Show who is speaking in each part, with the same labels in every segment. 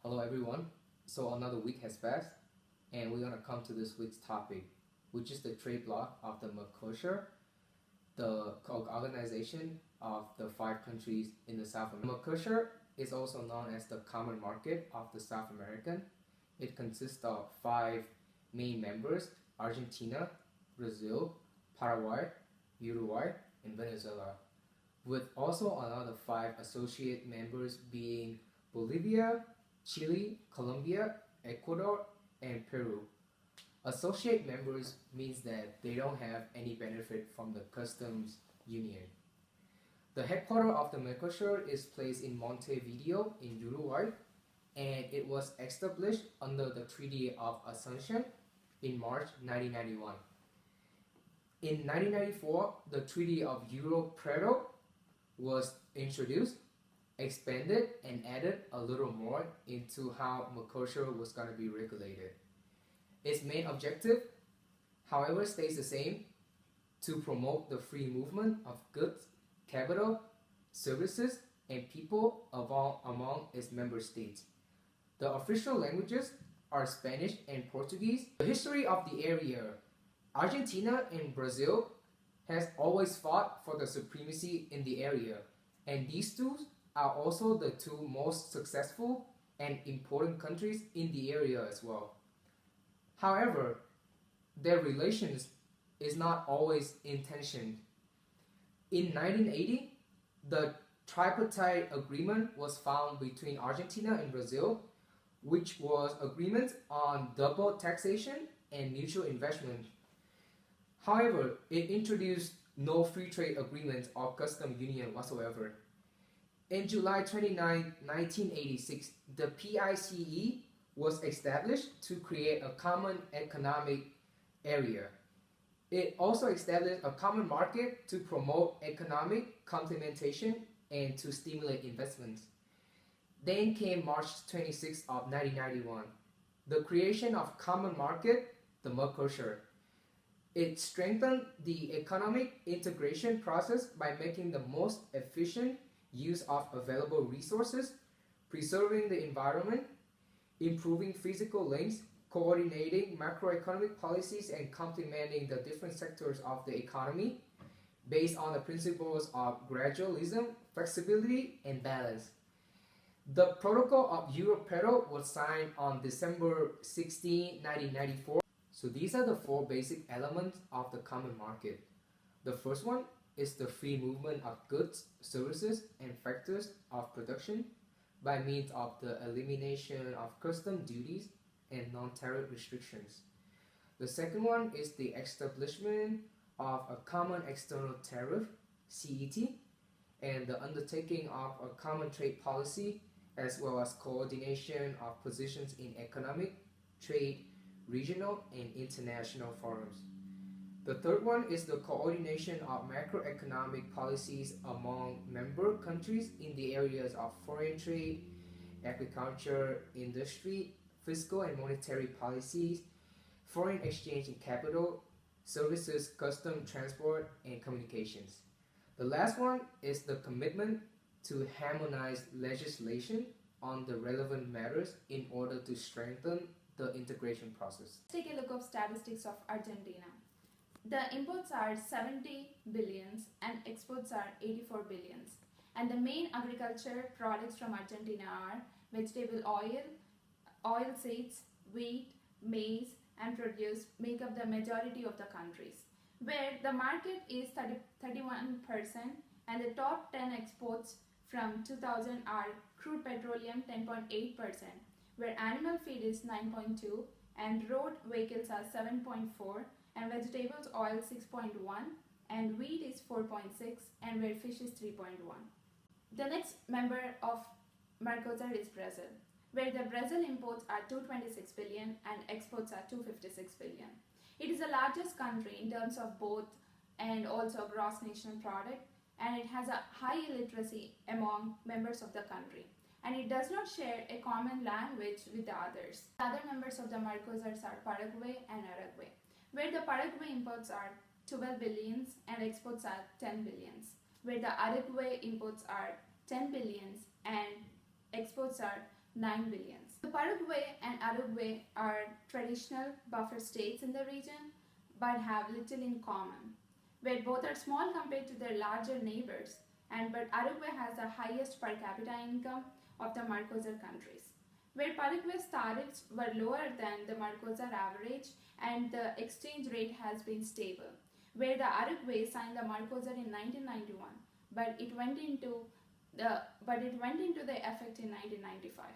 Speaker 1: Hello everyone. So another week has passed and we're gonna come to this week's topic, which is the trade bloc of the Mercosur, the organization of the 5 countries in the South America. Mercosur is also known as the Common Market of the South American. It consists of 5 main members: Argentina, Brazil, Paraguay, Uruguay, and Venezuela, with also another 5 associate members being Bolivia, Chile, Colombia, Ecuador, and Peru. Associate members means that they don't have any benefit from the customs union. The headquarters of the Mercosur is placed in Montevideo in Uruguay, and it was established under the Treaty of Ascension in March 1991. In 1994, the Treaty of Euro-Preto was introduced, expanded, and added a little more into how Mercosur was going to be regulated. Its main objective, however, stays the same: to promote the free movement of goods, capital, services, and people among its member states. The official languages are Spanish and Portuguese. The history of the area: Argentina and Brazil has always fought for the supremacy in the area, and these two are also the 2 most successful and important countries in the area as well. However, their relations is not always in tension. In 1980, the tripartite agreement was found between Argentina and Brazil, which was agreement on double taxation and mutual investment. However, it introduced no free trade agreement or custom union whatsoever. In July 29, 1986, the PICE was established to create a common economic area. It also established a common market to promote economic complementation and to stimulate investments. Then came March 26 of 1991, the creation of common market, the Mercosur. It strengthened the economic integration process by making the most efficient use of available resources, preserving the environment, improving physical links, coordinating macroeconomic policies, and complementing the different sectors of the economy based on the principles of gradualism, flexibility, and balance. The Protocol of Euro-Preto was signed on December 16, 1994. So these are the 4 basic elements of the common market. The first one is the free movement of goods, services, and factors of production by means of the elimination of custom duties and non-tariff restrictions. The second one is the establishment of a common external tariff, CET, and the undertaking of a common trade policy, as well as coordination of positions in economic, trade, regional, and international forums. The third one is the coordination of macroeconomic policies among member countries in the areas of foreign trade, agriculture, industry, fiscal and monetary policies, foreign exchange and capital, services, custom, transport, and communications. The last one is the commitment to harmonize legislation on the relevant matters in order to strengthen the integration process.
Speaker 2: Let's take a look at statistics of Argentina. The imports are 70 billions and exports are 84 billions. And the main agriculture products from Argentina are vegetable oil, oilseeds, wheat, maize, and produce make up the majority of the countries, where the market is 31% and the top 10 exports from 2000 are crude petroleum 10.8%, where animal feed is 9.2% and road vehicles are 7.4%, and vegetables oil 6.1%, and wheat is 4.6%, and where fish is 3.1%. The next member of Mercosur is Brazil, where the Brazil imports are 226 billion and exports are 256 billion. It is the largest country in terms of both and also gross national product, and it has a high illiteracy among members of the country, and it does not share a common language with the others. The other members of the Mercosur are Paraguay and Uruguay, where the Paraguay imports are 12 billions and exports are 10 billions, where the Uruguay imports are 10 billions and exports are 9 billions. The Paraguay and Uruguay are traditional buffer states in the region but have little in common, where both are small compared to their larger neighbors, but Uruguay has the highest per capita income of the Mercosur countries, where Paraguay's tariffs were lower than the Mercosur average and the exchange rate has been stable, where the Uruguay signed the Mercosur in 1991, but it went into the effect in 1995.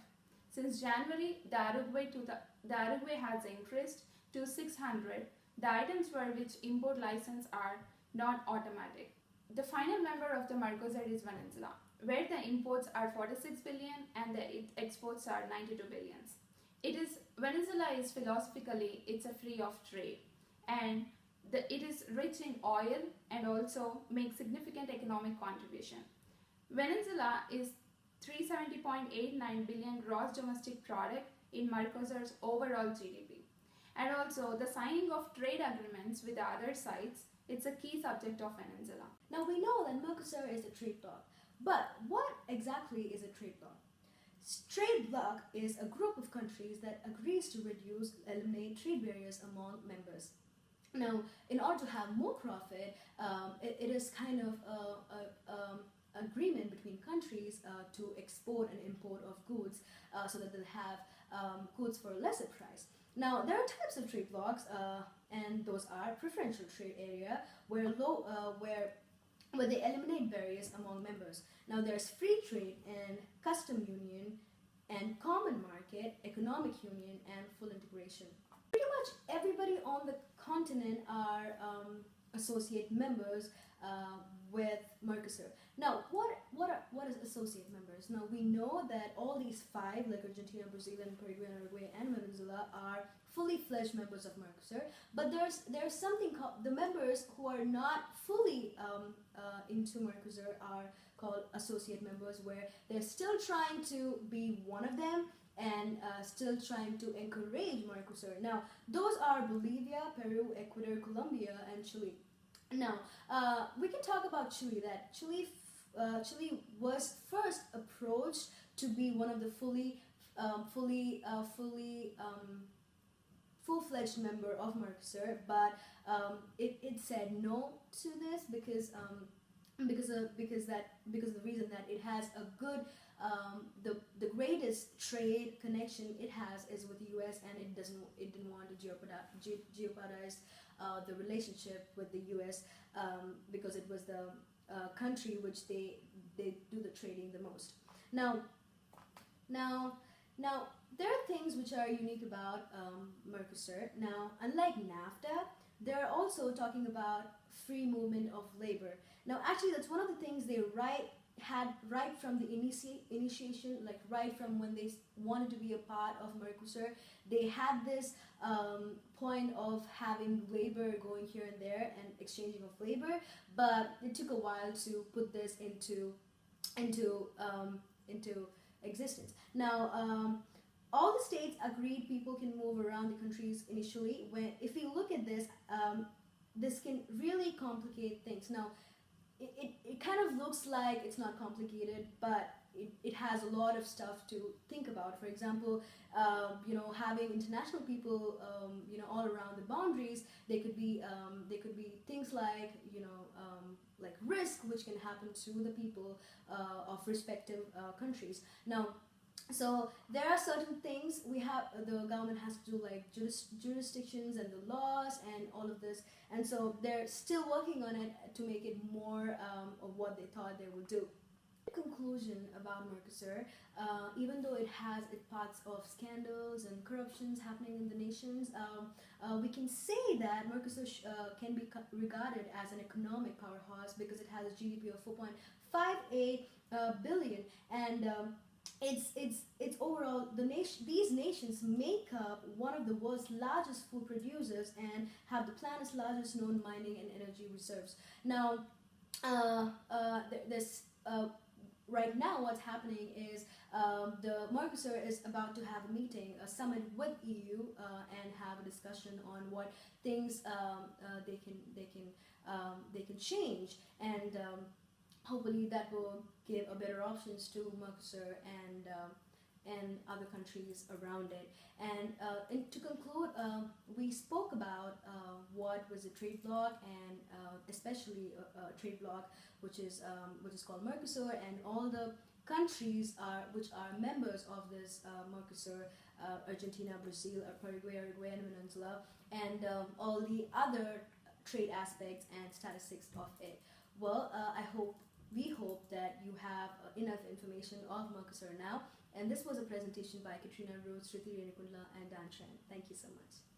Speaker 2: Since January, the Uruguay has increased to 600 the items for which import license are not automatic. The final member of the Mercosur is Venezuela, where the imports are 46 billion and the exports are 92 billions. Venezuela is philosophically it's a free of trade, and it is rich in oil and also makes significant economic contribution. Venezuela is 370.89 billion gross domestic product in Mercosur's overall GDP. And also the signing of trade agreements with the other sides, it's a key subject of Venezuela.
Speaker 3: Now we know that Mercosur is a trade bloc, but what exactly is a trade bloc? Trade bloc is a group of countries that agrees to eliminate trade barriers among members. Now, in order to have more profit, it is kind of agreement between countries to export and import of goods so that they'll have goods for a lesser price. Now, there are types of trade blocs, and those are preferential trade area, where they eliminate barriers among members. Now, there's free trade and custom union and common market, economic union, and full integration. Pretty much everybody on the continent are associate members with Mercosur. Now, what is associate members? Now, we know that all these five, like Argentina, Brazil, and Paraguay, and Uruguay, and Venezuela, are fully fledged members of Mercosur. But there's something called the members who are not fully into Mercosur are called associate members, where they're still trying to be one of them and still trying to encourage Mercosur. Now, those are Bolivia, Peru, Ecuador, Colombia, and Chile. Now, we can talk about Chile. That Chile was first approached to be one of the full-fledged member of Mercosur, but it said no to this because of the reason that it has a good the greatest trade connection it has is with the U.S. and it didn't want to jeopardize the relationship with the U.S. Because it was the country which they do the trading the most. Now there are things which are unique about Mercosur. Now, unlike NAFTA, they're also talking about free movement of labor. Now, actually, that's one of the things they had right from the initiation, like right from when they wanted to be a part of Mercosur. They had this point of having labor going here and there and exchanging of labor, but it took a while to put this into existence. Now, all the states agreed people can move around the countries initially. If you look at this, this can really complicate things. Now, it kind of looks like it's not complicated, but it has a lot of stuff to think about. For example, having international people, all around the boundaries, they could be things like, like risk, which can happen to the people of respective countries. Now, so there are certain things the government has to do, like jurisdictions and the laws and all of this, and so they're still working on it to make it more of what they thought they would do. Conclusion about Mercosur, even though it has parts of scandals and corruptions happening in the nations, we can say that Mercosur can be regarded as an economic powerhouse because it has a GDP of 4.58 billion, and it's overall these nations make up one of the world's largest food producers and have the planet's largest known mining and energy reserves. Now, right now what's happening is the Mercosur is about to have a meeting, a summit with EU, and have a discussion on what things they can change, and hopefully that will give a better options to Mercosur, and other countries around it. And to conclude, we spoke about what was a trade bloc, and especially a trade bloc which is called Mercosur, and all the countries which are members of this Mercosur: Argentina, Brazil, Paraguay, Uruguay, and Venezuela, and all the other trade aspects and statistics of it. Well, we hope that you have enough information of Mercosur now. And this was a presentation by Katrina Rhodes, Shriti Renukundla, and Dan Chen. Thank you so much.